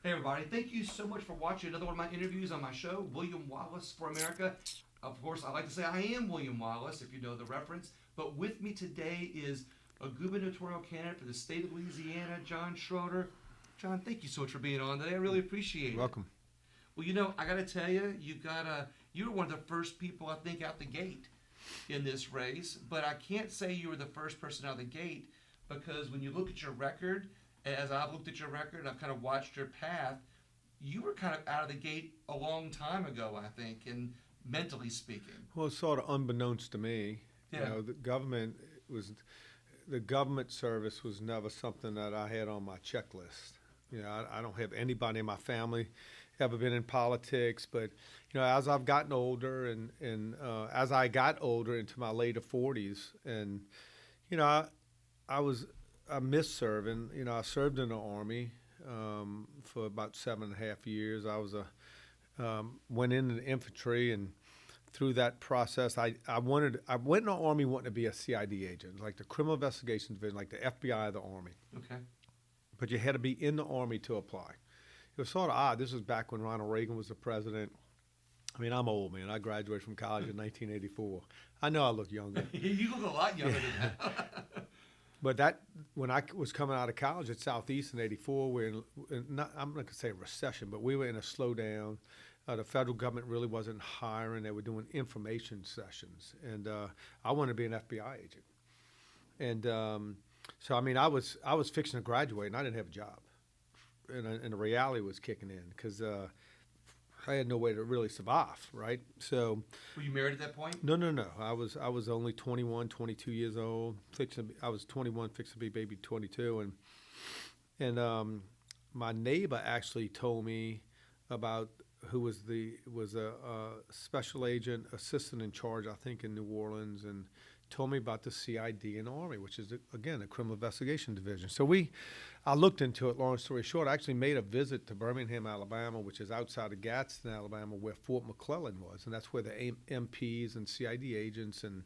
Hey everybody, thank you so much for watching another one of my interviews on my show, William Wallace for America. Of course, I like to say I am William Wallace, if you know the reference. But with me today is a gubernatorial candidate for the state of Louisiana, John Schroder. John, thank you so much for being on today. I really appreciate it. Welcome. Well, I got to tell you, you were one of the first people, I think, out the gate in this race. But I can't say you were the first person out the gate because when you look at your record, as I've looked at your record and I've kind of watched your path, you were kind of out of the gate a long time ago, I think, and mentally speaking. Well, it's sort of unbeknownst to me. Yeah. You know, the government service was never something that I had on my checklist. You know, I don't have anybody in my family ever been in politics, but you know, as I've gotten older and as I got older into my later 40s, and you know, I miss serving. You know, I served in the Army for about 7.5 years. Went into the infantry, and through that process, I went in the Army wanting to be a CID agent, like the Criminal Investigation Division, like the FBI of the Army. Okay. But you had to be in the Army to apply. It was sort of odd. This was back when Ronald Reagan was the president. I mean, I'm old, man. I graduated from college in 1984. I know I look younger. You look a lot younger than that. But when I was coming out of college at Southeast in '84, I'm not going to say a recession, but we were in a slowdown. The federal government really wasn't hiring. They were doing information sessions. And I wanted to be an FBI agent. And so, I mean, I was fixing to graduate, and I didn't have a job. And the reality was kicking in because I had no way to really survive, right? So, were you married at that point? No. I was only 21, 22 years old. I was 21, fixing to be baby 22, and my neighbor actually told me about who was a special agent assistant in charge, I think, in New Orleans, and told me about the CID in the Army, which is, again, a Criminal Investigation Division. So I looked into it, long story short. I actually made a visit to Birmingham, Alabama, which is outside of Gadsden, Alabama, where Fort McClellan was. And that's where the MPs and CID agents and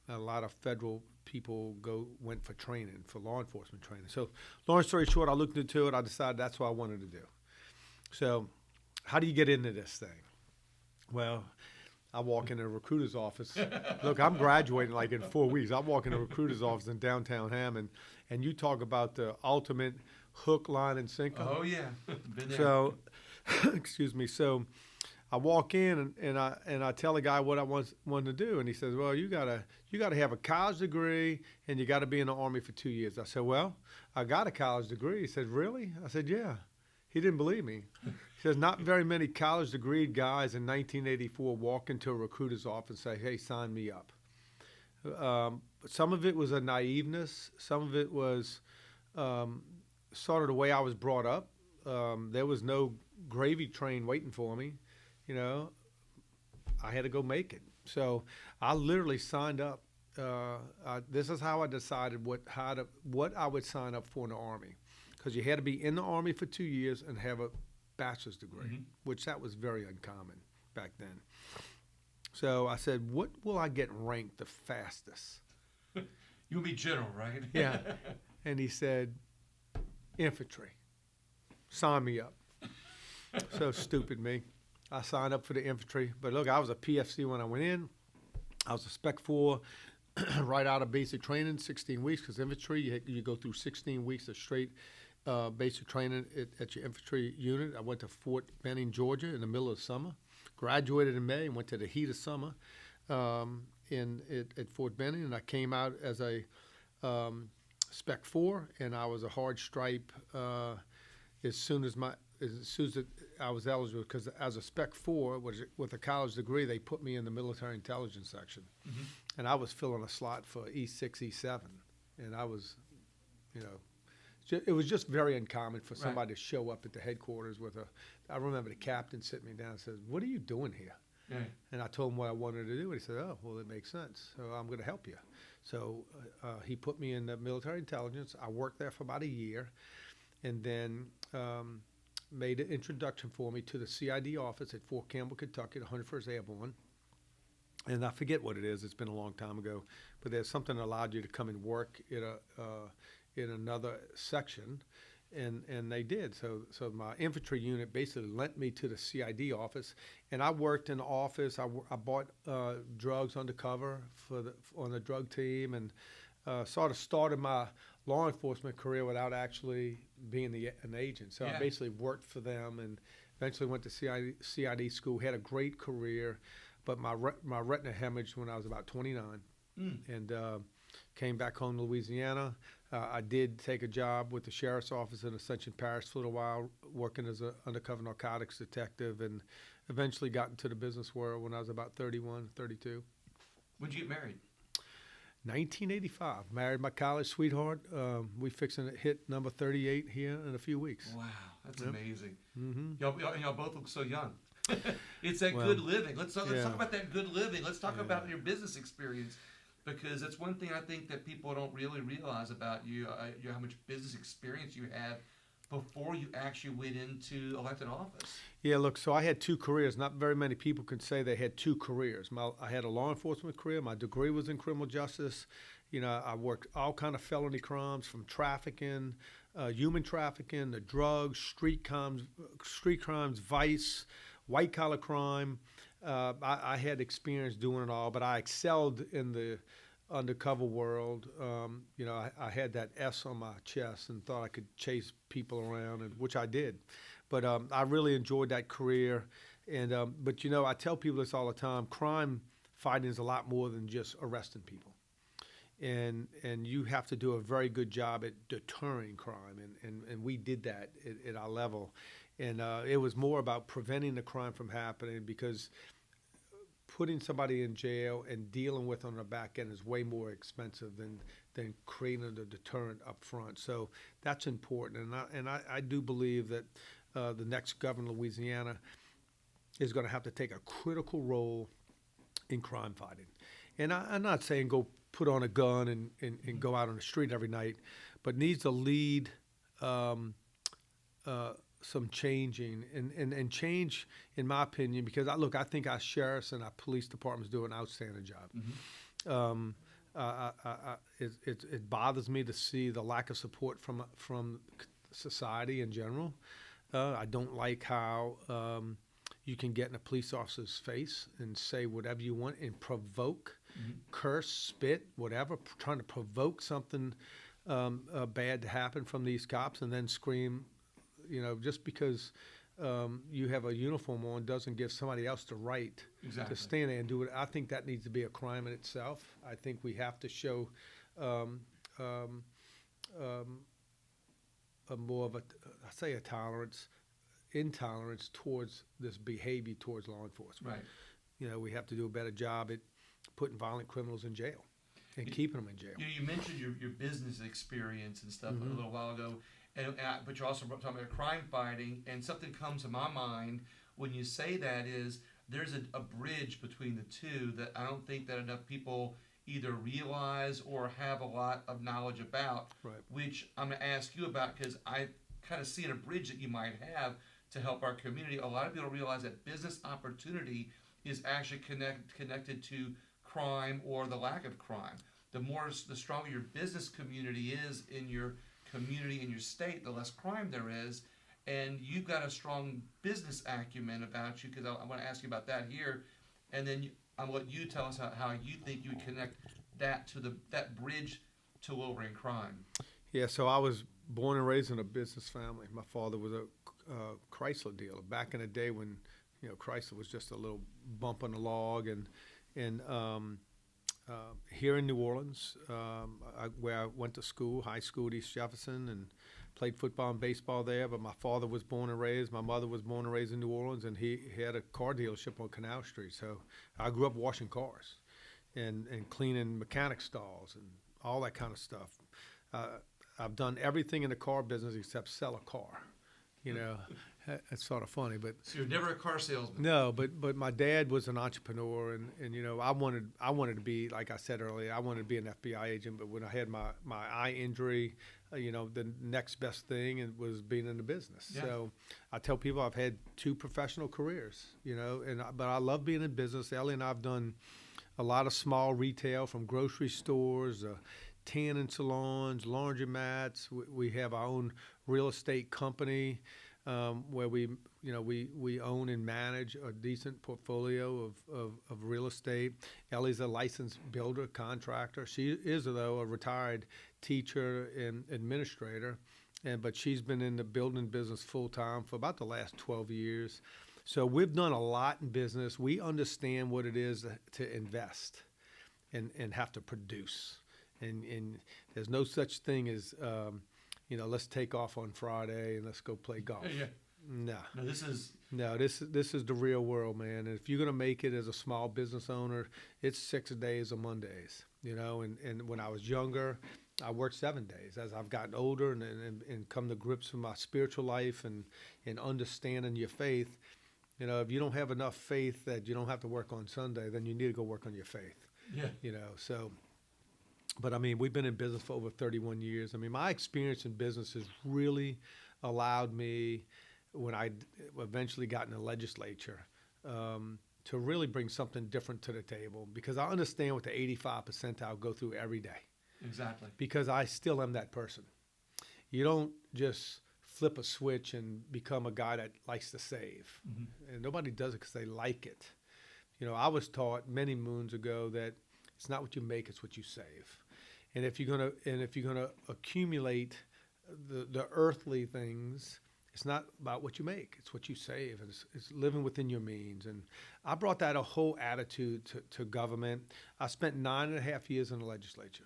a lot of federal people went for training, for law enforcement training. So long story short, I looked into it. I decided that's what I wanted to do. So how do you get into this thing? Well, I walk in a recruiter's office. Look, I'm graduating like in 4 weeks. I walk in a recruiter's office in downtown Hammond, and you talk about the ultimate hook, line, and sinker. Oh yeah, been there. So, excuse me. So, I walk in and I tell the guy what I wanted to do, and he says, "Well, you gotta have a college degree, and you got to be in the Army for 2 years." I said, "Well, I got a college degree." He said, "Really?" I said, "Yeah." He didn't believe me. He says, not very many college degree guys in 1984 walk into a recruiter's office and say, "Hey, sign me up." Some of it was a naiveness. Some of it was sort of the way I was brought up. There was no gravy train waiting for me. You know, I had to go make it. So I literally signed up. This is how I decided what I would sign up for in the Army. Because you had to be in the Army for 2 years and have a bachelor's degree, which that was very uncommon back then. So I said, what will I get ranked the fastest? You would be general, right? Yeah. And he said, infantry. Sign me up. So stupid me. I signed up for the infantry. But look, I was a PFC when I went in. I was a Spec 4 right out of basic training, 16 weeks, because infantry, you go through 16 weeks of straight basic training at your infantry unit. I went to Fort Benning, Georgia in the middle of summer, graduated in May and went to the heat of summer at Fort Benning, and I came out as a Spec 4, and I was a hard stripe as soon as I was eligible, because as a Spec 4, with a college degree, they put me in the military intelligence section. And I was filling a slot for E6, E7. And I was, you know, it was just very uncommon for somebody to show up at the headquarters I remember the captain sitting me down and said, "What are you doing here?" Yeah. And I told him what I wanted to do, and he said, "Oh, well, it makes sense. So I'm going to help you." So he put me in the military intelligence. I worked there for about a year, and then made an introduction for me to the CID office at Fort Campbell, Kentucky, the 101st Airborne. And I forget what it is. It's been a long time ago. But there's something that allowed you to come and work in another section. and they did. So my infantry unit basically lent me to the CID office, and I worked in the office. I bought drugs undercover on the drug team, and sort of started my law enforcement career without actually being an agent. So I basically worked for them, and eventually went to CID school. Had a great career, but my retina hemorrhaged when I was about 29, and came back home to Louisiana. I did take a job with the sheriff's office in Ascension Parish for a little while, working as an undercover narcotics detective, and eventually got into the business world when I was about 31, 32. When'd you get married? 1985. Married my college sweetheart. We fixing to hit number 38 here in a few weeks. Wow, that's amazing. Mm-hmm. Y'all both look so young. It's that good living. Let's talk about that good living. Let's talk about your business experience, because that's one thing I think that people don't really realize about you. How much business experience you had before you actually went into elected office. Yeah, look, so I had two careers. Not very many people can say they had two careers. I had a law enforcement career. My degree was in criminal justice. I worked all kind of felony crimes, from trafficking, human trafficking, to drugs, street crimes, vice, white collar crime. I had experience doing it all, but I excelled in the undercover world. I had that S on my chest and thought I could chase people around, and which I did. But I really enjoyed that career. And but I tell people this all the time: crime fighting is a lot more than just arresting people. And you have to do a very good job at deterring crime, and we did that at our level. And it was more about preventing the crime from happening, because putting somebody in jail and dealing with on the back end is way more expensive than creating a deterrent up front. So that's important. And I do believe that the next governor of Louisiana is going to have to take a critical role in crime fighting. And I'm not saying go put on a gun and go out on the street every night, but needs to lead some changing and change, in my opinion, because I think our sheriffs and our police departments do an outstanding job. It bothers me to see the lack of support from society in general. I don't like how you can get in a police officer's face and say whatever you want and provoke, curse, spit, whatever, trying to provoke something bad to happen from these cops, and then scream. Just because you have a uniform on doesn't give somebody else the right to stand there and do it. I think that needs to be a crime in itself. I think we have to show a more of intolerance towards this behavior towards law enforcement. Right. We have to do a better job at putting violent criminals in jail and keeping them in jail. You mentioned your business experience and stuff a little while ago. But you're also talking about crime fighting, and something comes to my mind when you say that is there's a bridge between the two that I don't think that enough people either realize or have a lot of knowledge about, which I'm going to ask you about, because I kind of see in a bridge that you might have to help our community. A lot of people realize that business opportunity is actually connected to crime or the lack of crime. The stronger your business community is in your community in your state, the less crime there is. And you've got a strong business acumen about you, because I want to ask you about that here, and then I want you to tell us how you think you would connect that to that bridge to lowering crime. Yeah, so I was born and raised in a business family. My father was a Chrysler dealer back in the day when Chrysler was just a little bump on the log, and here in New Orleans, where I went to school, high school at East Jefferson, and played football and baseball there. But my father was born and raised. My mother was born and raised in New Orleans, and he had a car dealership on Canal Street. So I grew up washing cars and cleaning mechanic stalls and all that kind of stuff. I've done everything in the car business except sell a car. It's sort of funny, but so you're never a car salesman. No, but my dad was an entrepreneur, and I wanted to be, like I said earlier, I wanted to be an FBI agent. But when I had my eye injury, the next best thing was being in the business. Yeah. So I tell people I've had two professional careers, but I love being in business. Ellie and I've done a lot of small retail, from grocery stores, tanning salons, laundromats. We have our own real estate company where we own and manage a decent portfolio of real estate. Ellie's a licensed builder, contractor. She is, though, a retired teacher and administrator, but she's been in the building business full time for about the last 12 years. So we've done a lot in business. We understand what it is to invest and have to produce. And there's no such thing as, let's take off on Friday and let's go play golf. Yeah. No. No, this is the real world, man. And if you're gonna make it as a small business owner, it's 6 days of Mondays. And when I was younger, I worked 7 days. As I've gotten older and come to grips with my spiritual life and understanding your faith, if you don't have enough faith that you don't have to work on Sunday, then you need to go work on your faith. Yeah. But I mean, we've been in business for over 31 years. I mean, my experience in business has really allowed me, when I eventually got in the legislature, to really bring something different to the table, because I understand what the 85 percentile go through every day. Exactly. Because I still am that person. You don't just flip a switch and become a guy that likes to save. Mm-hmm. And nobody does it because they like it. I was taught many moons ago that it's not what you make, it's what you save. And if you're gonna accumulate the earthly things, it's not about what you make, it's what you save. And it's living within your means. And I brought that a whole attitude to government. I spent 9.5 years in the legislature.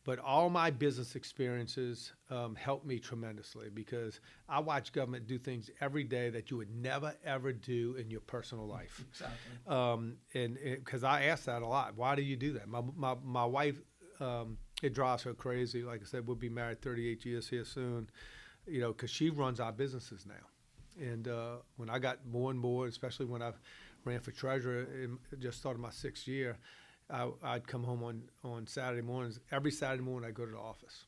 But all my business experiences helped me tremendously, because I watch government do things every day that you would never, ever do in your personal life. Exactly. And because I ask that a lot. Why do you do that? My wife, it drives her crazy. Like I said, we'll be married 38 years here soon, because she runs our businesses now. And when I got more and more, especially when I ran for treasurer, and just started my 6th year, I'd come home on Saturday mornings. Every Saturday morning I'd go to the office,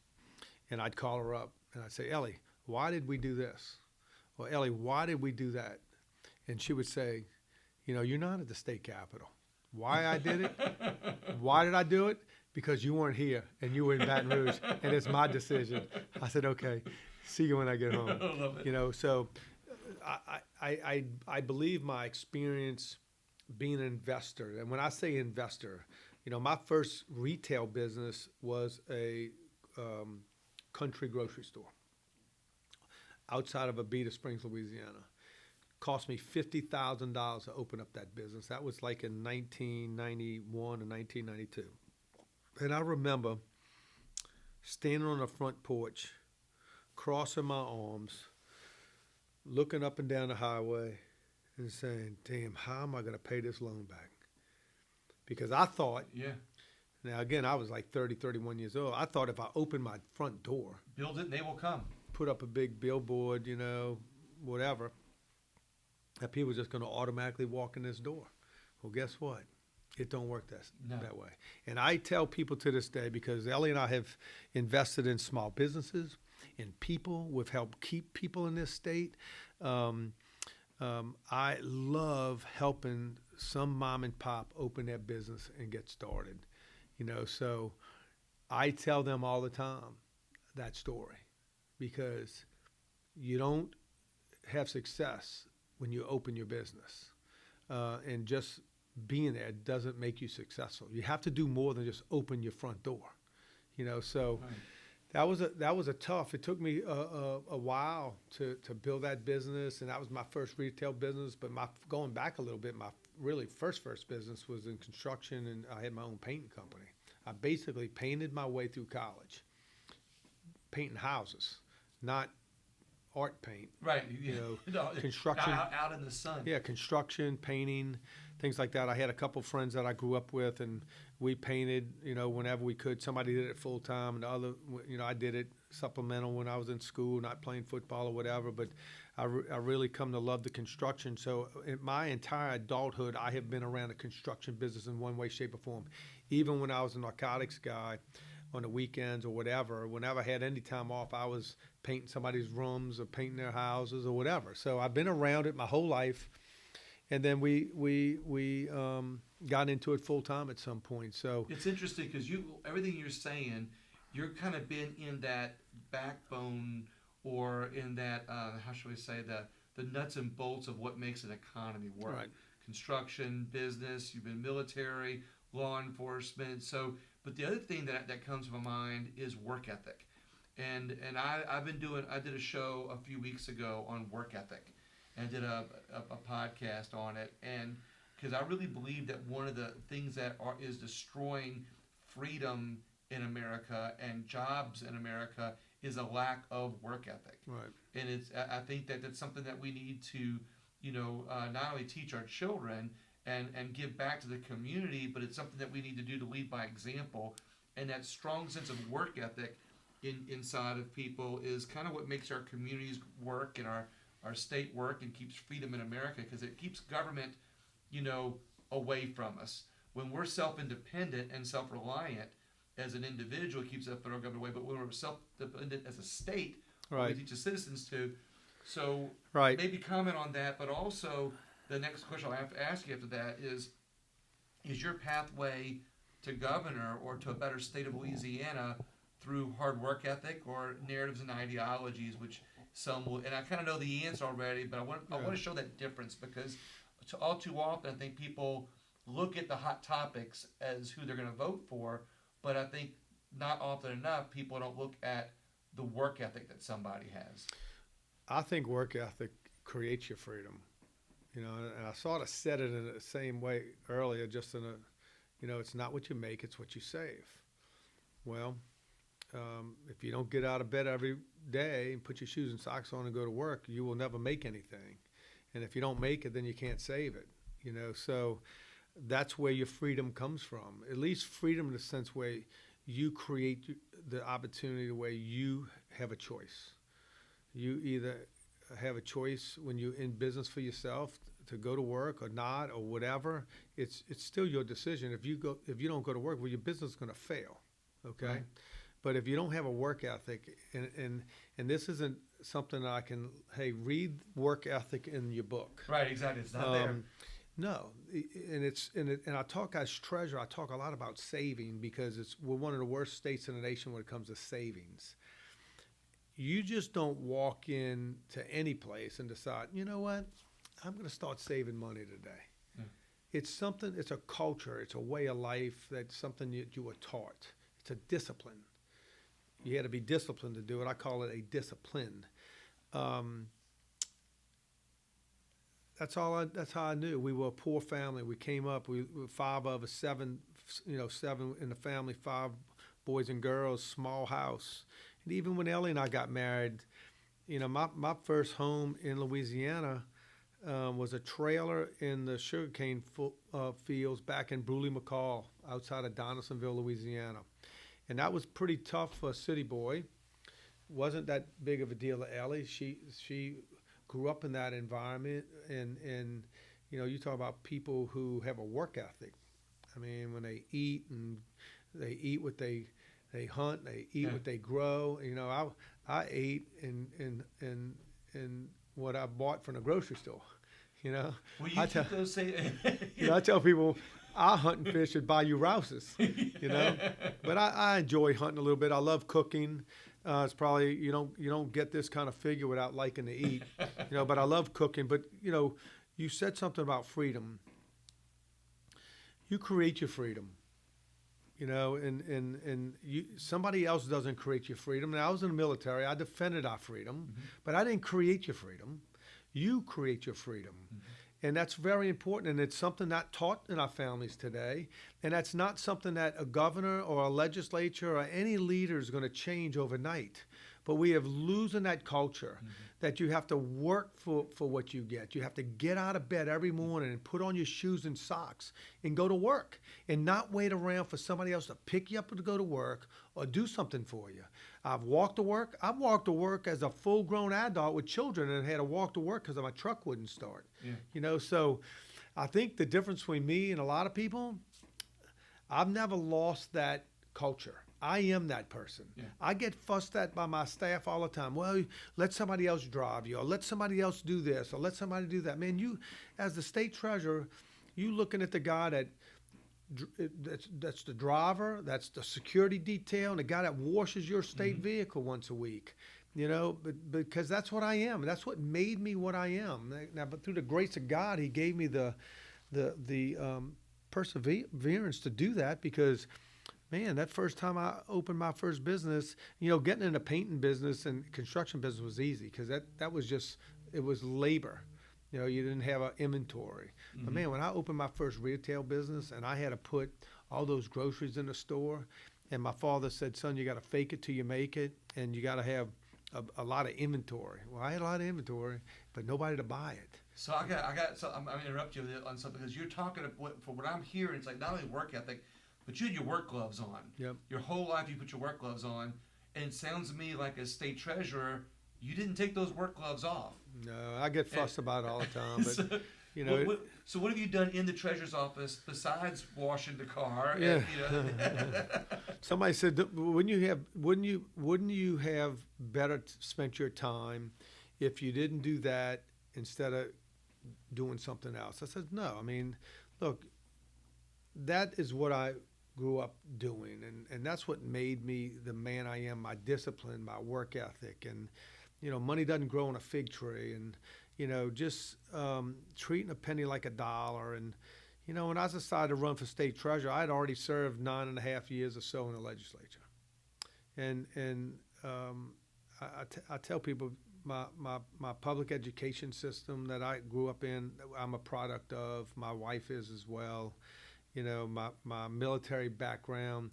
and I'd call her up, and I'd say, Ellie, why did we do this? Or Ellie, why did we do that? And she would say, you're not at the state capitol. Why I did it? Why did I do it? Because you weren't here, and you were in Baton Rouge, and it's my decision. I said, okay, see you when I get home. I love it. So I believe my experience being an investor, and when I say investor, my first retail business was a country grocery store outside of Abita Springs, Louisiana. Cost me $50,000 to open up that business. That was like in 1991 or 1992. And I remember standing on the front porch, crossing my arms, looking up and down the highway, and saying, damn, how am I going to pay this loan back? Because I thought, now again, I was like 30, 31 years old. I thought if I opened my front door, build it and they will come. Put up a big billboard, whatever, that people were just going to automatically walk in this door. Well, guess what? It don't work that way. And I tell people to this day, because Ellie and I have invested in small businesses, in people. We've helped keep people in this state. I love helping some mom and pop open their business and get started. So I tell them all the time that story, because you don't have success when you open your business. And just being there doesn't make you successful. You have to do more than just open your front door. So right. That was a tough. It took me a while to build that business, and that was my first retail business. But going back a little bit, my really first business was in construction, and I had my own painting company. I basically painted my way through college, painting houses, not art paint. Right. Construction. Out in the sun. Yeah, construction, painting, things like that. I had a couple friends that I grew up with, and we painted, whenever we could. Somebody did it full time, and the other, I did it supplemental when I was in school, not playing football or whatever. But I really come to love the construction. So in my entire adulthood, I have been around the construction business in one way, shape, or form. Even when I was a narcotics guy, on the weekends or whatever, whenever I had any time off, I was painting somebody's rooms or painting their houses or whatever. So I've been around it my whole life. And then we got into it full time at some point. So it's interesting because everything you're saying you're kind of been in that backbone or in that how should we say the nuts and bolts of what makes an economy work. Right. Construction, business. You've been military, law enforcement. So, but the other thing that comes to my mind is work ethic. And I did a show a few weeks ago on work ethic, and did a podcast on it, and because I really believe that one of the things that is destroying freedom in America and jobs in America is a lack of work ethic. Right. And I think that that's something that we need to, not only teach our children and give back to the community, but it's something that we need to do to lead by example. And that strong sense of work ethic inside of people is kind of what makes our communities work and our state work and keeps freedom in America, because it keeps government, away from us. When we're self-independent and self-reliant as an individual, it keeps the federal government away. But when we're self-dependent as a state, Right. we teach the citizens to. So Right. maybe comment on that, but also the next question I'll have to ask you after that is your pathway to governor or to a better state of Louisiana through hard work ethic or narratives and ideologies, which some will, and I kind of know the answer already, but I want to show that difference, because all too often I think people look at the hot topics as who they're going to vote for, but I think not often enough people don't look at the work ethic that somebody has. I think work ethic creates your freedom. And I sort of said it in the same way earlier, just in it's not what you make, it's what you save. Well, if you don't get out of bed every day and put your shoes and socks on and go to work, you will never make anything. And if you don't make it, then you can't save it. So that's where your freedom comes from. At least freedom in the sense where you create the opportunity where you have a choice. You either have a choice when you're in business for yourself to go to work or not or whatever. It's still your decision. If you don't go to work, well, your business is going to fail. Okay. Right. But if you don't have a work ethic, and this isn't something that I can, hey, work ethic in your book. Right, exactly. It's not there. No, and I talk as treasurer. I talk a lot about saving, because we're one of the worst states in the nation when it comes to savings. You just don't walk in to any place and decide, you know what, I'm going to start saving money today. Yeah. It's a culture. It's a way of life. That's something that you were taught. It's a discipline. You had to be disciplined to do it. I call it a discipline. That's how I knew. We were a poor family. We came up. We were 5 of us, 7 in the family, 5 boys and girls, small house. And even when Ellie and I got married, my first home in Louisiana was a trailer in the sugarcane fields back in Bruley McCall, outside of Donaldsonville, Louisiana. And that was pretty tough for a city boy. Wasn't that big of a deal to Ellie. She grew up in that environment, and you talk about people who have a work ethic. I mean, when they eat what they hunt, they eat what they grow. I ate in what I bought from the grocery store. Well, you keep those say. I tell people, I hunt and fish at Bayou Rouse's. But I enjoy hunting a little bit. I love cooking. It's probably you don't get this kind of figure without liking to eat. But I love cooking. But you said something about freedom. You create your freedom. And somebody else doesn't create your freedom. Now, I was in the military. I defended our freedom, but I didn't create your freedom. You create your freedom. And that's very important, and it's something not taught in our families today, and that's not something that a governor or a legislature or any leader is going to change overnight. But we have losing that culture that you have to work for what you get. You have to get out of bed every morning and put on your shoes and socks and go to work, and not wait around for somebody else to pick you up to go to work or do something for you. I've walked to work. I've walked to work as a full-grown adult with children and had to walk to work because my truck wouldn't start. Yeah. So I think the difference between me and a lot of people, I've never lost that culture. I am that person. Yeah. I get fussed at by my staff all the time. Well, let somebody else drive you, or let somebody else do this, or let somebody do that. Man, you, as the state treasurer, you looking at the guy that that's the driver, that's the security detail, and the guy that washes your state vehicle once a week. You know, but because that's what I am. That's what made me what I am. Now, but through the grace of God, He gave me the perseverance to do that. Because, man, that first time I opened my first business, you know, getting in the painting business and construction business was easy because that was just, it was labor. You know, you didn't have an inventory. But man, when I opened my first retail business and I had to put all those groceries in the store, and my father said, "Son, you got to fake it till you make it, and you got to have a lot of inventory." Well, I had a lot of inventory, but nobody to buy it. So I'm gonna interrupt you on something because you're talking of for what I'm hearing. It's like not only work ethic, but you had your work gloves on. Yep. Your whole life you put your work gloves on, and it sounds to me like as state treasurer, you didn't take those work gloves off. No, I get fussed about it all the time, but So, you know. so what have you done in the treasurer's office besides washing the car? Yeah. And, you know, Somebody said, wouldn't you have better spent your time if you didn't do that instead of doing something else? I said, no. I mean, look, that is what I grew up doing, and that's what made me the man I am. My discipline, my work ethic, and you know, money doesn't grow on a fig tree, and you know, just treating a penny like a dollar. And you know, when I decided to run for state treasurer, I had already served 9.5 years or so in the legislature. And I tell people my public education system that I grew up in, I'm a product of. My wife is as well. You know, my military background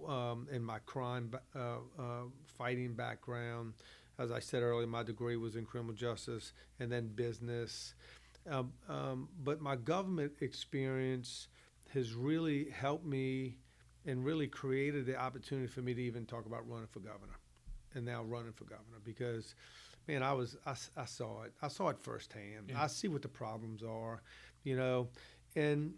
and my crime fighting background. As I said earlier, my degree was in criminal justice and then business. But my government experience has really helped me and really created the opportunity for me to even talk about running for governor, and now running for governor because, man, I saw it. I saw it firsthand. Yeah. I see what the problems are, you know, and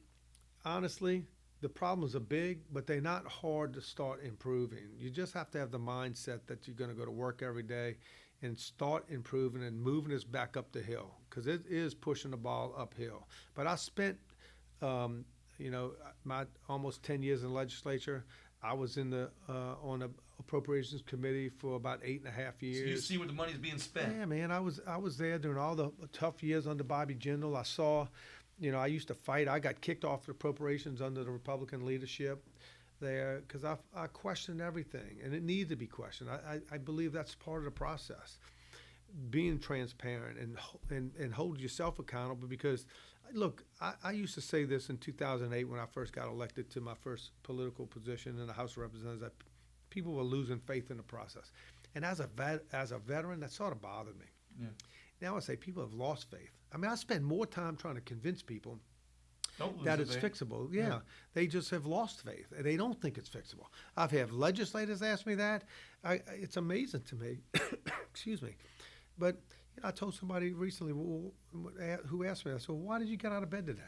honestly, the problems are big, but they're not hard to start improving. You just have to have the mindset that you're going to go to work every day and start improving and moving us back up the hill, because it is pushing the ball uphill. But I spent, you know, my almost 10 years in the legislature. I was in the on the appropriations committee for about 8.5 years. So you see where the money's being spent. Yeah, man, I was there during all the tough years under Bobby Jindal. I saw. You know, I used to fight. I got kicked off the appropriations under the Republican leadership there because I questioned everything, and it needed to be questioned. I believe that's part of the process, being transparent and hold yourself accountable. Because, look, I used to say this in 2008 when I first got elected to my first political position in the House of Representatives, that people were losing faith in the process. And as a veteran, that sort of bothered me. Yeah. Now I say people have lost faith. I mean, I spend more time trying to convince people that it's fixable. Yeah, they just have lost faith. They don't think it's fixable. I've had legislators ask me that. It's amazing to me. Excuse me. But you know, I told somebody recently who asked me, I said, well, why did you get out of bed today?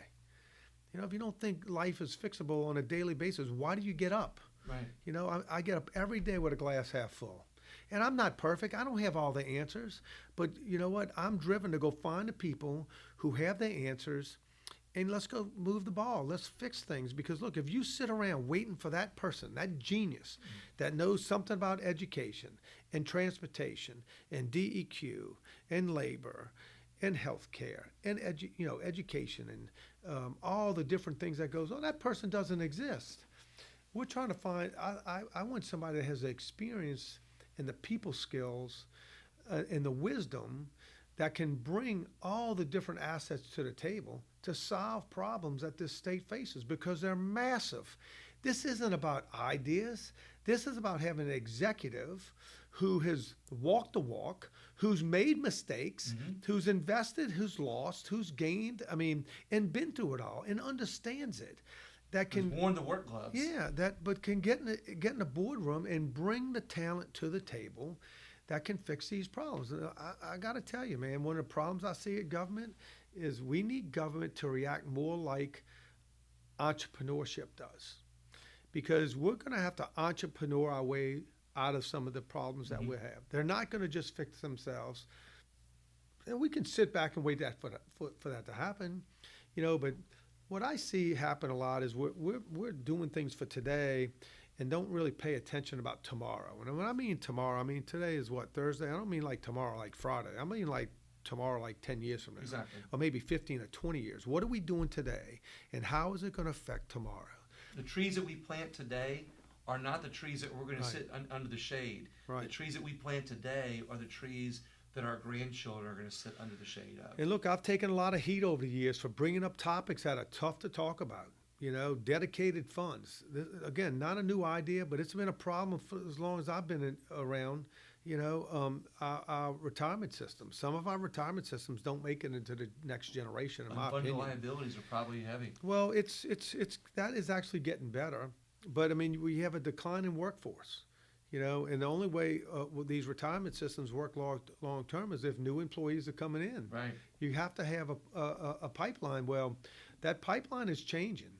You know, if you don't think life is fixable on a daily basis, why do you get up? Right. You know, I get up every day with a glass half full. And I'm not perfect. I don't have all the answers. But you know what? I'm driven to go find the people who have the answers, and let's go move the ball. Let's fix things. Because, look, if you sit around waiting for that person, that genius that knows something about education and transportation and DEQ and labor and healthcare and education and all the different things that goes on, that person doesn't exist. We're trying to find, I want somebody that has the experience and the people skills and the wisdom that can bring all the different assets to the table to solve problems that this state faces, because they're massive. This isn't about ideas. This is about having an executive who has walked the walk, who's made mistakes, who's invested, who's lost, who's gained, and been through it all and understands it. That can worn the work gloves. Yeah, but can get in a boardroom and bring the talent to the table that can fix these problems. And I got to tell you, man, one of the problems I see at government is we need government to react more like entrepreneurship does, because we're going to have to entrepreneur our way out of some of the problems that we have. They're not going to just fix themselves, and we can sit back and wait for that to happen, you know. But what I see happen a lot is we're doing things for today and don't really pay attention about tomorrow. And when I mean tomorrow, I mean today is what, Thursday? I don't mean like tomorrow, like Friday. I mean like tomorrow, like 10 years from now. Exactly. Or maybe 15 or 20 years. What are we doing today, and how is it going to affect tomorrow? The trees that we plant today are not the trees that we're going to Right. sit under the shade. Right. The trees that we plant today are the trees that our grandchildren are going to sit under the shade of. And look, I've taken a lot of heat over the years for bringing up topics that are tough to talk about. You know, dedicated funds. Again, not a new idea, but it's been a problem for as long as I've been around. You know, our retirement systems. Some of our retirement systems don't make it into the next generation, in my Unfunded opinion. liabilities are probably heavy. Well, it's that is actually getting better, but I mean, we have a decline in workforce. You know, and the only way these retirement systems work long term is if new employees are coming in. Right. You have to have a pipeline. Well, that pipeline is changing.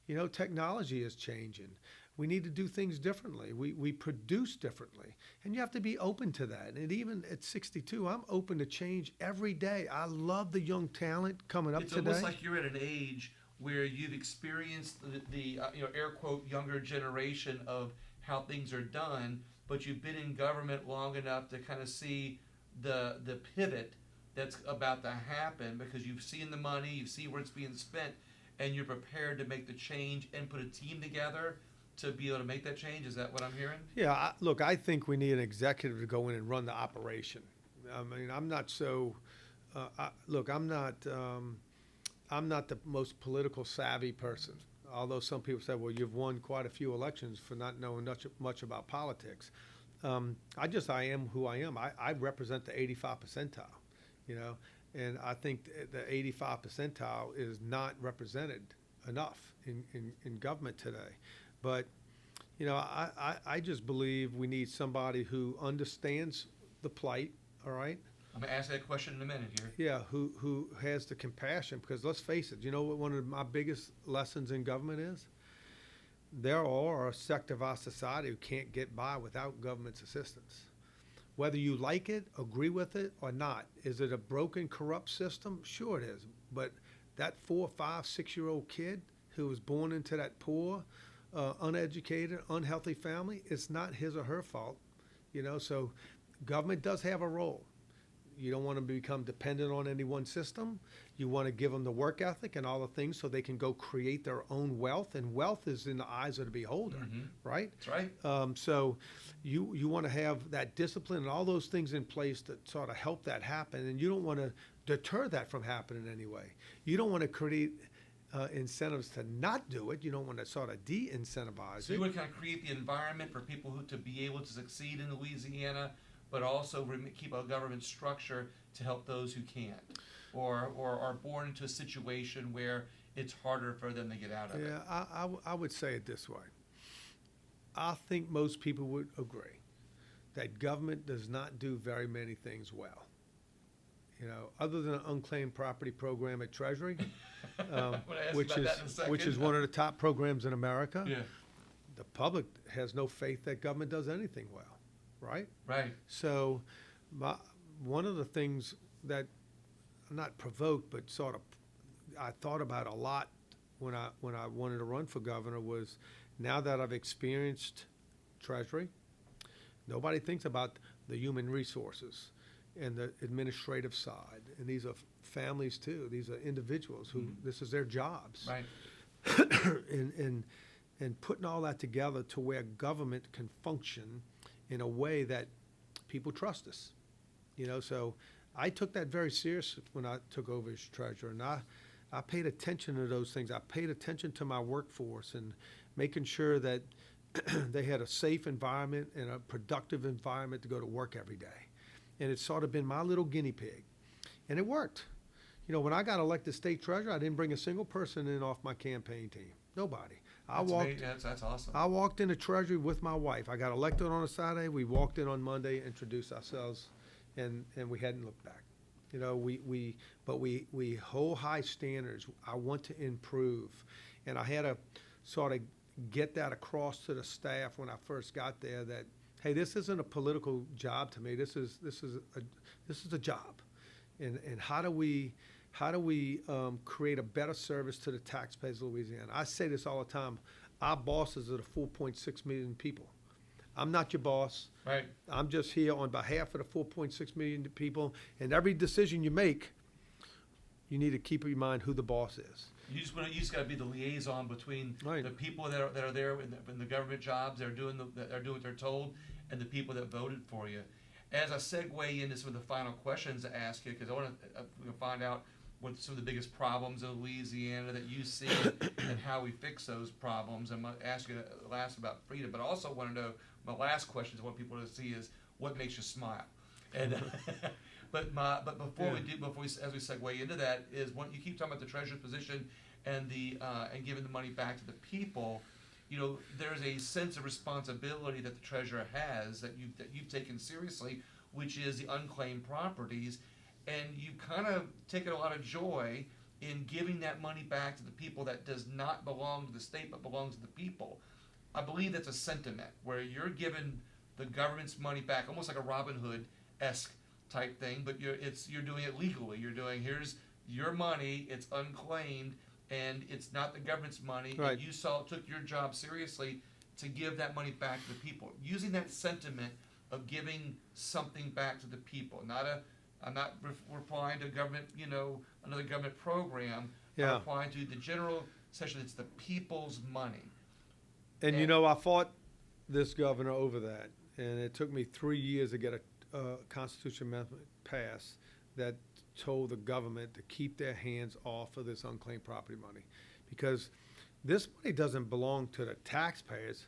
You know, technology is changing. We need to do things differently. We produce differently. And you have to be open to that. And even at 62, I'm open to change every day. I love the young talent coming up It's today. almost like you're at an age where you've experienced the air quote younger generation of how things are done, but you've been in government long enough to kind of see the pivot that's about to happen, because you've seen the money, you see where it's being spent, and you're prepared to make the change and put a team together to be able to make that change. Is that what I'm hearing? Yeah, look, I think we need an executive to go in and run the operation. I mean, I'm not so. I'm not the most political savvy person. Although some people say, well, you've won quite a few elections for not knowing much about politics. I am who I am. I represent the 85 percentile, you know, and I think the 85 percentile is not represented enough in government today. But, you know, I just believe we need somebody who understands the plight, all right? I'm going to ask that question in a minute here. Yeah, who has the compassion, because let's face it, you know what one of my biggest lessons in government is? There are a sector of our society who can't get by without government's assistance. Whether you like it, agree with it, or not. Is it a broken, corrupt system? Sure it is. But that 4, 5, 6-year-old kid who was born into that poor, uneducated, unhealthy family, it's not his or her fault. You know, so government does have a role. You don't want to become dependent on any one system. You want to give them the work ethic and all the things so they can go create their own wealth. And wealth is in the eyes of the beholder, right? That's right. So you want to have that discipline and all those things in place to sort of help that happen. And you don't want to deter that from happening anyway. You don't want to create incentives to not do it. You don't want to sort of de-incentivize So it. you want to kind of create the environment for people to be able to succeed in Louisiana, but also keep a government structure to help those who can't, or are born into a situation where it's harder for them to get out of it. Yeah, I would say it this way. I think most people would agree that government does not do very many things well. You know, other than an unclaimed property program at Treasury, I'm gonna ask you which about that in a second. is one of the top programs in America. Yeah, The public has no faith that government does anything well, right? right. So, one of the things that not provoked, but sort of I thought about a lot when I wanted to run for governor was, now that I've experienced Treasury, nobody thinks about the human resources and the administrative side. And these are families too. These are individuals who this is their jobs. Right. and putting all that together to where government can function in a way that people trust us. You know, so I took that very serious when I took over as treasurer, and I paid attention to those things. I paid attention to my workforce and making sure that they had a safe environment and a productive environment to go to work every day. And it's sort of been my little guinea pig. And it worked. You know, when I got elected state treasurer, I didn't bring a single person in off my campaign team. Nobody. That's awesome. I walked into Treasury with my wife. I got elected on a Saturday. We walked in on Monday, introduced ourselves, and we hadn't looked back. You know, we hold high standards. I want to improve. And I had to sort of get that across to the staff when I first got there that, hey, this isn't a political job to me. This is a job. And how do how do we create a better service to the taxpayers of Louisiana? I say this all the time. Our bosses are the 4.6 million people. I'm not your boss. Right. I'm just here on behalf of the 4.6 million people. And every decision you make, you need to keep in mind who the boss is. You just got to be the liaison between Right. the people that are there in the government jobs, that are doing what they're told, and the people that voted for you. As I segue into some of the final questions to ask you, because I want to find out what some of the biggest problems in Louisiana that you see and how we fix those problems. I'm going to ask you last about freedom, but I also want to know, my last question is what people want to see is what makes you smile. And but before as we segue into that is when you keep talking about the treasurer's position and and giving the money back to the people, there's a sense of responsibility that the treasurer has that you've taken seriously, which is the unclaimed properties, and you kind of taken a lot of joy in giving that money back to the people that does not belong to the state but belongs to the people. I believe that's a sentiment where you're giving the government's money back, almost like a Robin Hood-esque type thing, but you're doing it legally. You're doing, here's your money, it's unclaimed, and it's not the government's money. Right. And you took your job seriously to give that money back to the people. Using that sentiment of giving something back to the people. I'm not replying to government, another government program. Yeah. I'm replying to the general session. It's the people's money. And I fought this governor over that, and it took me 3 years to get a constitutional amendment passed that told the government to keep their hands off of this unclaimed property money, because this money doesn't belong to the taxpayers.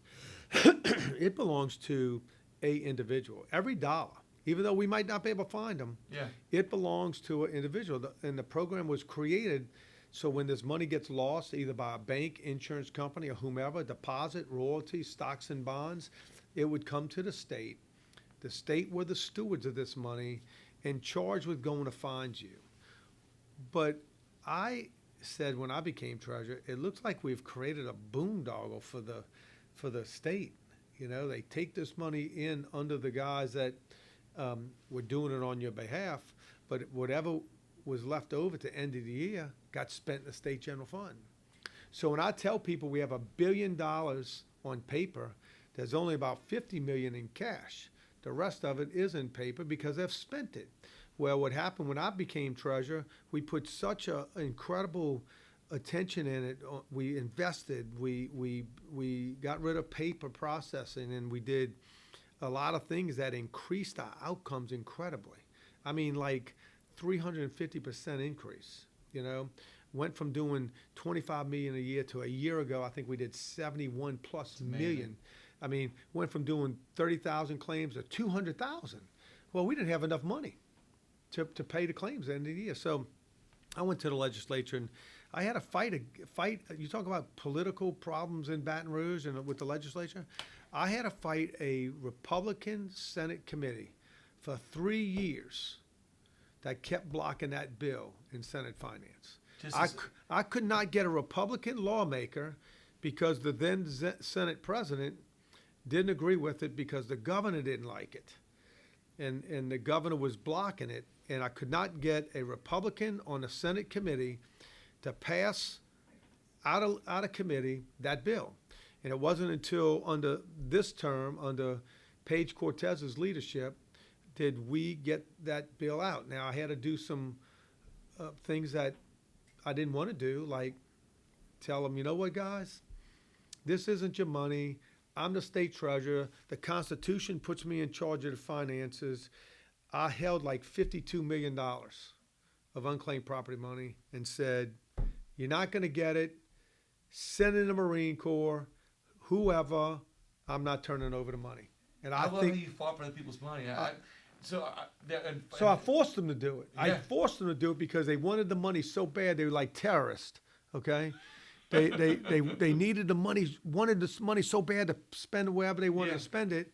It belongs to a individual. Every dollar, even though we might not be able to find them, it belongs to an individual. And the program was created so when this money gets lost, either by a bank, insurance company, or whomever, deposit, royalties, stocks and bonds, it would come to the state. The state were the stewards of this money and charged with going to find you. But I said when I became treasurer, it looks like we've created a boondoggle for the state. They take this money in under the guys that were doing it on your behalf, but whatever was left over at the end of the year got spent in the state general fund. So when I tell people we have $1 billion on paper, there's only about 50 million in cash. The rest of it is in paper because they've spent it. Well, what happened when I became treasurer, we put such an incredible attention in it. We invested, we got rid of paper processing, and we did a lot of things that increased our outcomes incredibly. I mean, like 350% increase, went from doing 25 million a year to a year ago, I think we did 71 plus million. I mean, went from doing 30,000 claims to 200,000. Well, we didn't have enough money to pay the claims at the end of the year. So I went to the legislature and I had to fight. You talk about political problems in Baton Rouge and with the legislature. I had to fight a Republican Senate committee for 3 years that kept blocking that bill in Senate Finance. I could not get a Republican lawmaker because the then Senate president didn't agree with it because the governor didn't like it. And the governor was blocking it. And I could not get a Republican on the Senate committee to pass out of committee that bill. And it wasn't until under this term, under Paige Cortez's leadership, did we get that bill out. Now, I had to do some things that I didn't want to do, like tell them, you know what, guys, this isn't your money. I'm the state treasurer. The Constitution puts me in charge of the finances. I held like $52 million of unclaimed property money and said, you're not going to get it. Send in the Marine Corps, whoever, I'm not turning over the money. And I love how you fought for the people's money. So I forced them to do it. Yeah. I forced them to do it because they wanted the money so bad. They were like terrorists, okay? They needed the money, wanted this money so bad to spend wherever they wanted to spend it,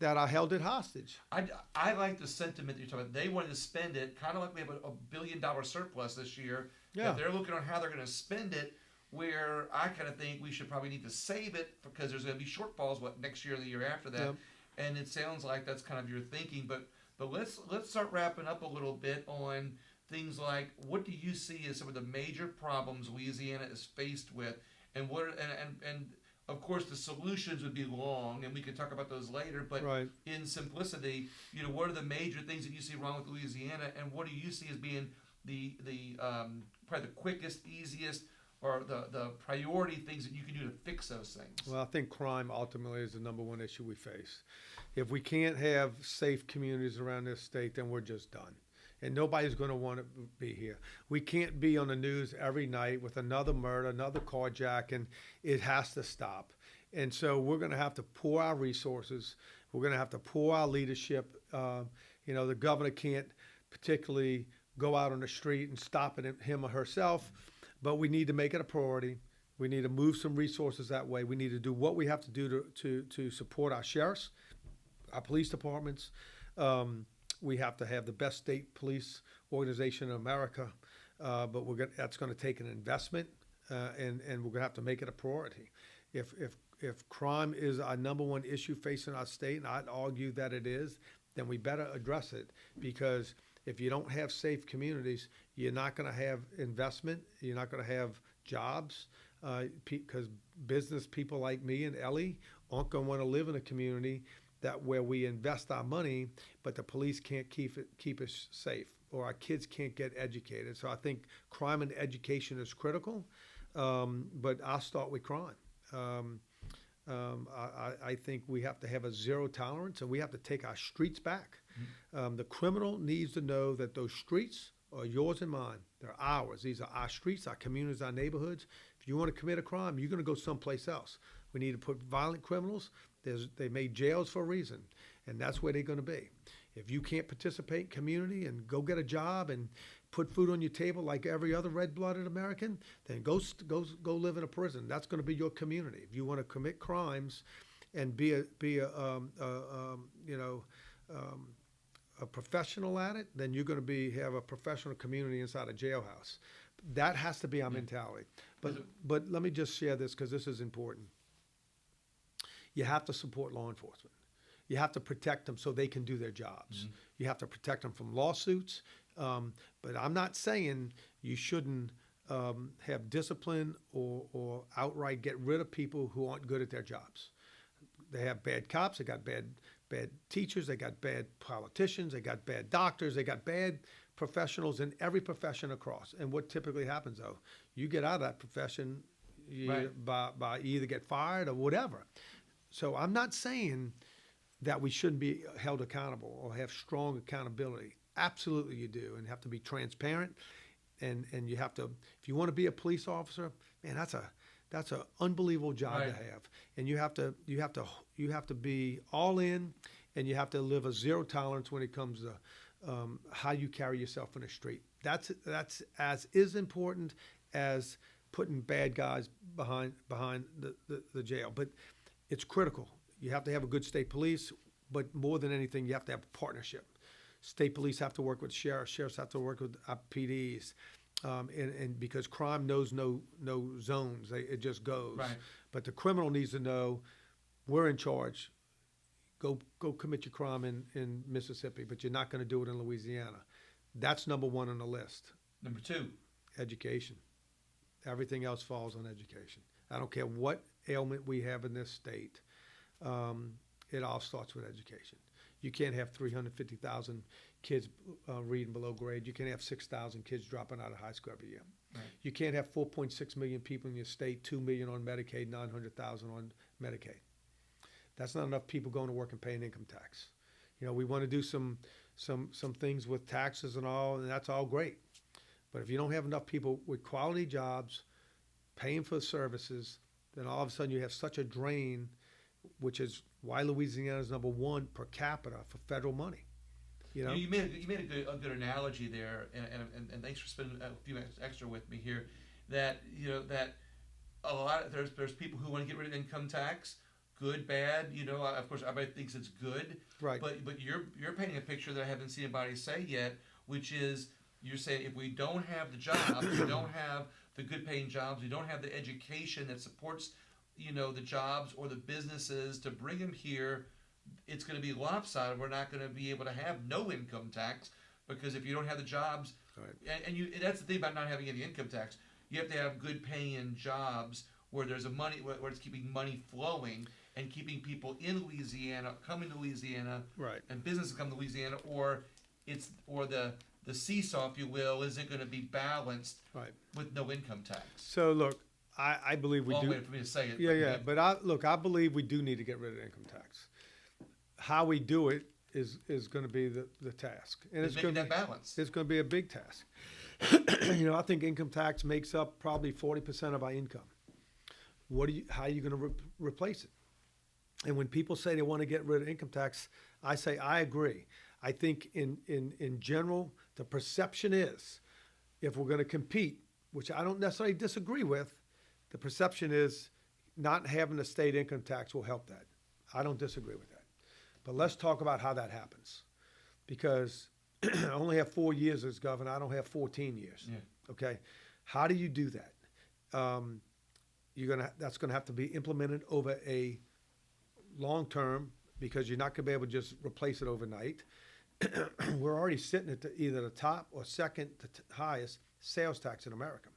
that I held it hostage. I like the sentiment that you're talking about. They wanted to spend it, kind of like we have a $1 billion surplus this year. Yeah. They're looking on how they're going to spend it, where I kind of think we should probably need to save it because there's going to be shortfalls, next year or the year after that. Yep. And it sounds like that's kind of your thinking. But let's start wrapping up a little bit on things like, what do you see as some of the major problems Louisiana is faced with, and what are, and of course the solutions would be long, and we could talk about those later. But Right. in simplicity, what are the major things that you see wrong with Louisiana, and what do you see as being the probably the quickest, easiest, or the priority things that you can do to fix those things? Well, I think crime ultimately is the number one issue we face. If we can't have safe communities around this state, then we're just done. And nobody's going to want to be here. We can't be on the news every night with another murder, another carjacking. It has to stop. And so we're going to have to pour our resources. We're going to have to pour our leadership. The governor can't particularly go out on the street and stop it him or herself, but we need to make it a priority. We need to move some resources that way. We need to do what we have to do to support our sheriffs, our police departments. We have to have the best state police organization in America, but that's going to take an investment, and we're going to have to make it a priority. If crime is our number one issue facing our state, and I'd argue that it is, then we better address it, because if you don't have safe communities, you're not going to have investment, you're not going to have jobs, because business people like me and Ellie aren't going to want to live in a community where we invest our money, but the police can't keep us safe, or our kids can't get educated. So I think crime and education is critical, but I'll start with crime. I think we have to have a zero tolerance, and we have to take our streets back. The criminal needs to know that those streets are yours and mine. They're ours. These are our streets, our communities, our neighborhoods. If you want to commit a crime, you're going to go someplace else. We need to put violent criminals. They made jails for a reason, and that's where they're going to be. If you can't participate in community and go get a job and put food on your table like every other red-blooded American, then go live in a prison. That's going to be your community. If you want to commit crimes and be a professional at it, then you're going to have a professional community inside a jailhouse. That has to be our mentality. But let me just share this, because this is important. You have to support law enforcement. You have to protect them so they can do their jobs. Mm-hmm. You have to protect them from lawsuits. But I'm not saying you shouldn't have discipline or outright get rid of people who aren't good at their jobs. They have bad cops. They got bad teachers. They got bad politicians. They got bad doctors. They got bad professionals in every profession across. And what typically happens, though, you get out of that profession by either get fired or whatever. So I'm not saying that we shouldn't be held accountable or have strong accountability. Absolutely you do, and have to be transparent. And you have to, if you want to be a police officer, man, that's an unbelievable job to have. And you have to be all in, and you have to live a zero tolerance when it comes to how you carry yourself in the street. That's as important as putting bad guys behind the jail. But it's critical. You have to have a good state police, but more than anything, you have to have a partnership. State police have to work with sheriffs. Sheriffs have to work with PDs, and because crime knows no zones, it just goes. Right. But the criminal needs to know we're in charge. Go commit your crime in Mississippi, but you're not going to do it in Louisiana. That's number one on the list. Number two, education. Everything else falls on education. I don't care what ailment we have in this state. It all starts with education. You can't have 350,000 kids reading below grade. You can't have 6,000 kids dropping out of high school every year. Right. You can't have 4.6 million people in your state, 2 million on Medicaid, 900,000 on Medicaid. That's not enough people going to work and paying income tax. We want to do some things with taxes and all, and that's all great. But if you don't have enough people with quality jobs, paying for services, then all of a sudden you have such a drain, which is why Louisiana is number one per capita for federal money. You made a good analogy there, and thanks for spending a few minutes extra with me here. That a lot there's people who want to get rid of income tax, good, bad. Of course, everybody thinks it's good, right? But you're painting a picture that I haven't seen anybody say yet, which is you're saying if we don't have the jobs, we don't have the good paying jobs, we don't have the education that supports the jobs or the businesses to bring them here, it's going to be lopsided. We're not going to be able to have no income tax, because if you don't have the jobs Right. And that's the thing about not having any income tax. You have to have good paying jobs where there's where it's keeping money flowing and keeping people in Louisiana, coming to Louisiana, Right. and businesses come to Louisiana, or the seesaw, if you will, isn't going to be balanced Right. with no income tax. So look, I believe we Long do. way for me to say it. Yeah. But I believe we do need to get rid of income tax. How we do it is going to be the task, and it's going to that balance. It's going to be a big task. I think income tax makes up probably 40% of our income. How are you going to replace it? And when people say they want to get rid of income tax, I say I agree. I think in general, the perception is, if we're going to compete, which I don't necessarily disagree with, the perception is not having a state income tax will help that. I don't disagree with that. But let's talk about how that happens. Because I only have 4 years as governor. I don't have 14 years. Yeah. Okay? How do you do that? That's going to have to be implemented over a long term, because you're not going to be able to just replace it overnight. We're already sitting at either the top or second to highest sales tax in America.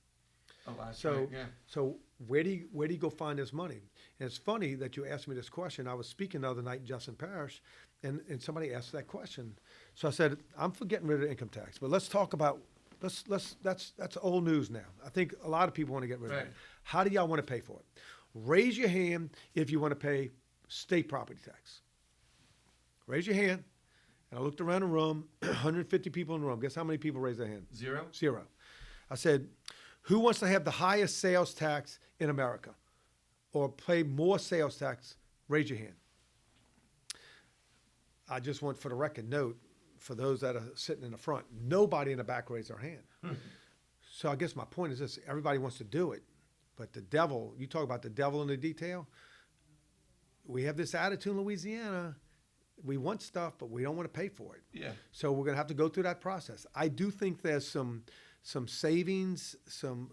Oh, that's So, right. Yeah. so where do you go find this money? And it's funny that you asked me this question. I was speaking the other night in Justin Parish, and somebody asked that question. So I said, I'm for getting rid of income tax, but let's talk about that's old news now. I think a lot of people want to get rid of Right. it. How do y'all want to pay for it? Raise your hand if you want to pay state property tax. Raise your hand. And I looked around the room, 150 people in the room. Guess how many people raised their hand? Zero? Zero. I said, who wants to have the highest sales tax in America or pay more sales tax? Raise your hand. I just want, for the record, note, for those that are sitting in the front, nobody in the back raised their hand. So I guess my point is this: everybody wants to do it, but the devil, you talk about the devil in the detail. We have this attitude in Louisiana. We want stuff, but we don't want to pay for it. Yeah. So we're going to have to go through that process. I do think there's some savings, some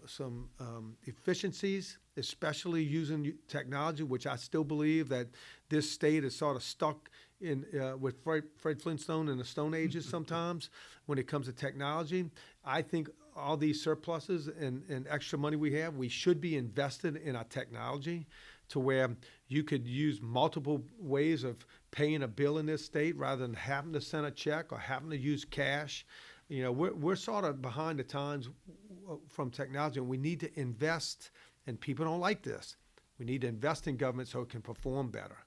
efficiencies, especially using technology, which I still believe that this state is sort of stuck in with Fred Flintstone in the Stone Ages sometimes when it comes to technology. I think all these surpluses and extra money we should be invested in our technology to where you could use multiple ways of paying a bill in this state rather than having to send a check or having to use cash. We're sort of behind the times from technology, and we need to invest, and people don't like this. We need to invest in government so it can perform better.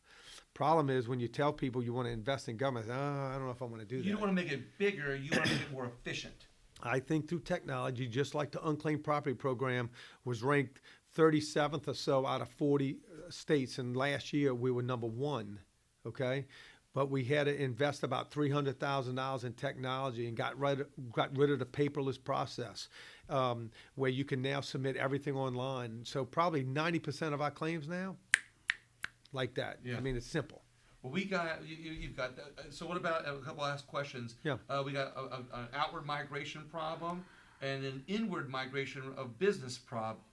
Problem is when you tell people you want to invest in government, I don't know if I want to do that. You don't want to make it bigger, you want to make it more efficient. I think through technology, just like the unclaimed property program was ranked 37th or so out of 40 states, and last year we were number 1, okay? But we had to invest about $300,000 in technology and got rid of the paperless process, where you can now submit everything online. So probably 90% of our claims now, like that. Yeah. I mean, it's simple. Well, you've got that. So what about a couple last questions? Yeah. We got an outward migration problem and an inward migration of business problem.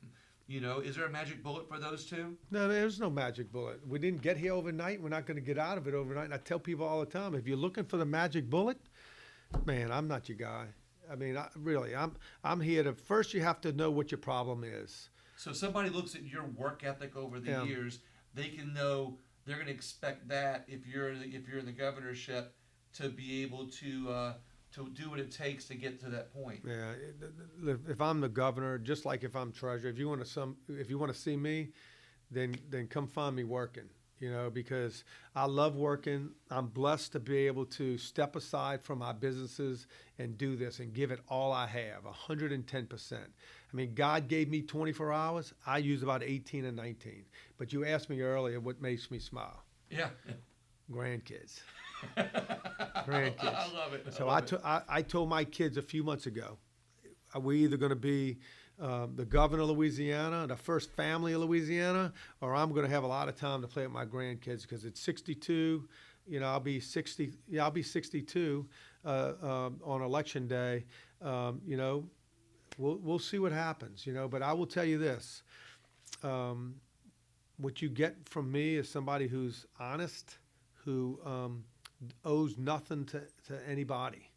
Is there a magic bullet for those two? No, there's no magic bullet. We didn't get here overnight. We're not going to get out of it overnight. And I tell people all the time, if you're looking for the magic bullet, man, I'm not your guy. I mean, I'm here to, first you have to know what your problem is. So somebody looks at your work ethic over the Yeah. years, they can know they're going to expect that if you're in the governorship to be able to do what it takes to get to that point. Yeah, if I'm the governor, just like if I'm treasurer, if you want to see me, then come find me working. Because I love working. I'm blessed to be able to step aside from our businesses and do this and give it all I have, 110%. I mean, God gave me 24 hours. I use about 18 and 19. But you asked me earlier what makes me smile. Yeah. Grandkids. Grandkids. I love it. So I told my kids a few months ago, are we either going to be the governor of Louisiana, the first family of Louisiana, or I'm going to have a lot of time to play with my grandkids because it's 62. I'll be 60. Yeah, I'll be 62 on election day. We'll see what happens. But I will tell you this: what you get from me is somebody who's honest, who owes nothing to anybody.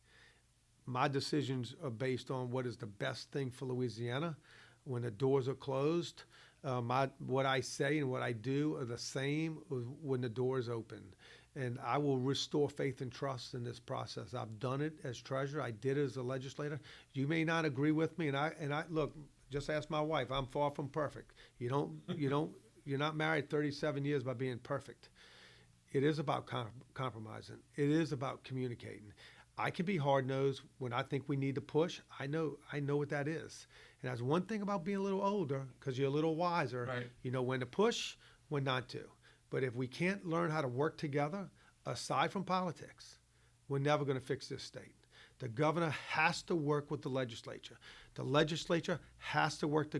my decisions are based on what is the best thing for Louisiana. When the doors are closed, what I say and what I do are the same when the doors open. And I will restore faith and trust in this process. I've done it as treasurer. I did it as a legislator. You may not agree with me, and I look. Just ask my wife. I'm far from perfect. You're not married 37 years by being perfect. It is about compromising. It is about communicating. I can be hard-nosed when I think we need to push. I know what that is. And that's one thing about being a little older, because you're a little wiser. Right. You know when to push, when not to. But if we can't learn how to work together, aside from politics, we're never going to fix this state. The governor has to work with the legislature. The legislature has to work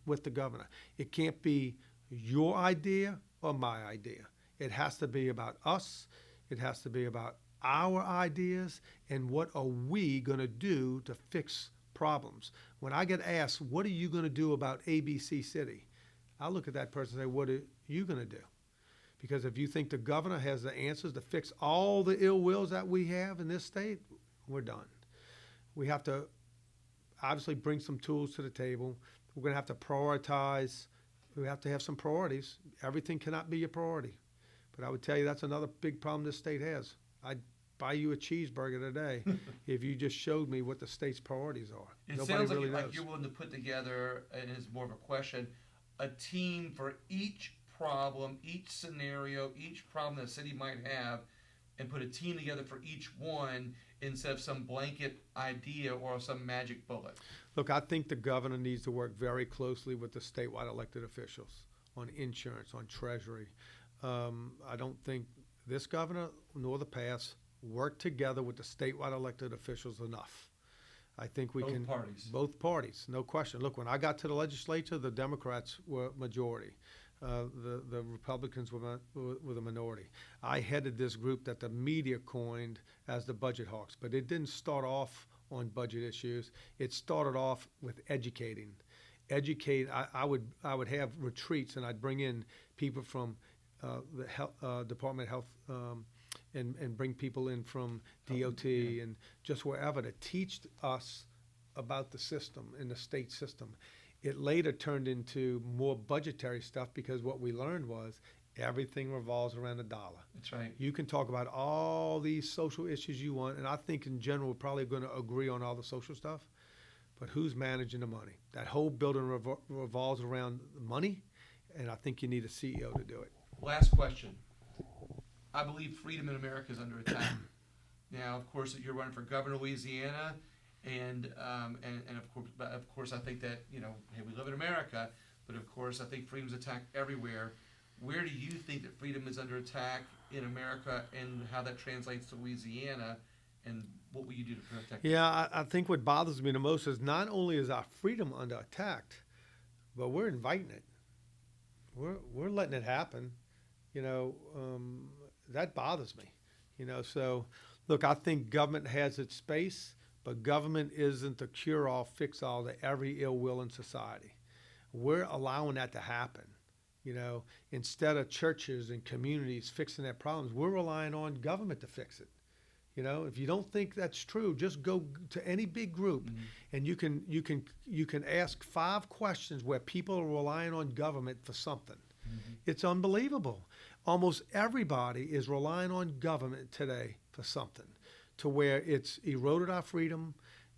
with the governor. It can't be your idea or my idea. It has to be about us. It has to be about our ideas and what are we going to do to fix problems. When I get asked, what are you going to do about ABC City? I look at that person and say, what are you going to do? Because if you think the governor has the answers to fix all the ill wills that we have in this state, we're done. We have to obviously bring some tools to the table. We're going to have to prioritize. We have to have some priorities. Everything cannot be your priority. But I would tell you that's another big problem this state has. I'd buy you a cheeseburger today if you just showed me what the state's priorities are. It Nobody sounds really like knows. you're willing to put together, and it's more of a question, a team for each problem, each scenario, each problem the city might have, and put a team together for each one instead of some blanket idea or some magic bullet. Look, I think the governor needs to work very closely with the statewide elected officials on insurance, on treasury. I don't think this governor nor the past worked together with the statewide elected officials enough. I think we can. Both parties, no question. Look, when I got to the legislature, the Democrats were majority. The Republicans were the minority. I headed this group that the media coined as the budget hawks, but it didn't start off on budget issues. It started off with educating. I would have retreats, and I'd bring in people from the health, Department of Health, and bring people in from DOT and just wherever to teach us about the system and the state system. It later turned into more budgetary stuff because what we learned was everything revolves around the dollar. That's right. You can talk about all these social issues you want, and I think in general we're probably going to agree on all the social stuff, but who's managing the money? That whole building revolves around money, and I think you need a CEO to do it. Last question. I believe freedom in America is under attack. Now, of course, you're running for governor of Louisiana, and of course, I think that hey, we live in America, but of course, I think freedom's attacked everywhere. Where do you think that freedom is under attack in America, and how that translates to Louisiana, and what will you do to protect it? Yeah, I think what bothers me the most is not only is our freedom under attack, but we're inviting it. We're letting it happen. That bothers me. So look, I think government has its space, but government isn't the cure-all, fix-all to every ill will in society. We're allowing that to happen. Instead of churches and communities fixing their problems, we're relying on government to fix it. If you don't think that's true, just go to any big group, and you can ask 5 questions where people are relying on government for something. It's unbelievable. Almost everybody is relying on government today for something, to where it's eroded our freedom,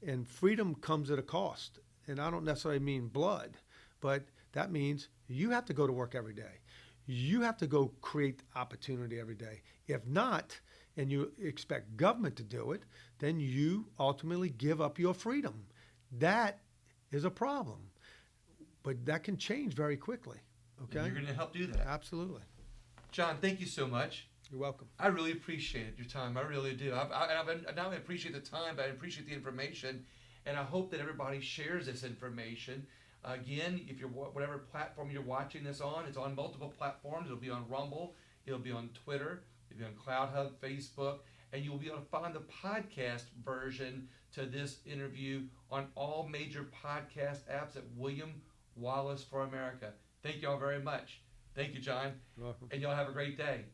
and freedom comes at a cost. And I don't necessarily mean blood, but that means you have to go to work every day. You have to go create opportunity every day. If not, and you expect government to do it, then you ultimately give up your freedom. That is a problem, but that can change very quickly. Okay? And you're going to help do that. Absolutely. John, thank you so much. You're welcome. I really appreciate your time. I really do. I not only appreciate the time, but I appreciate the information, and I hope that everybody shares this information. Again, if you're whatever platform you're watching this on, it's on multiple platforms. It'll be on Rumble, it'll be on Twitter, it'll be on CloudHub, Facebook, and you'll be able to find the podcast version to this interview on all major podcast apps at William Wallace for America. Thank you all very much. Thank you, John. You're welcome. And y'all have a great day.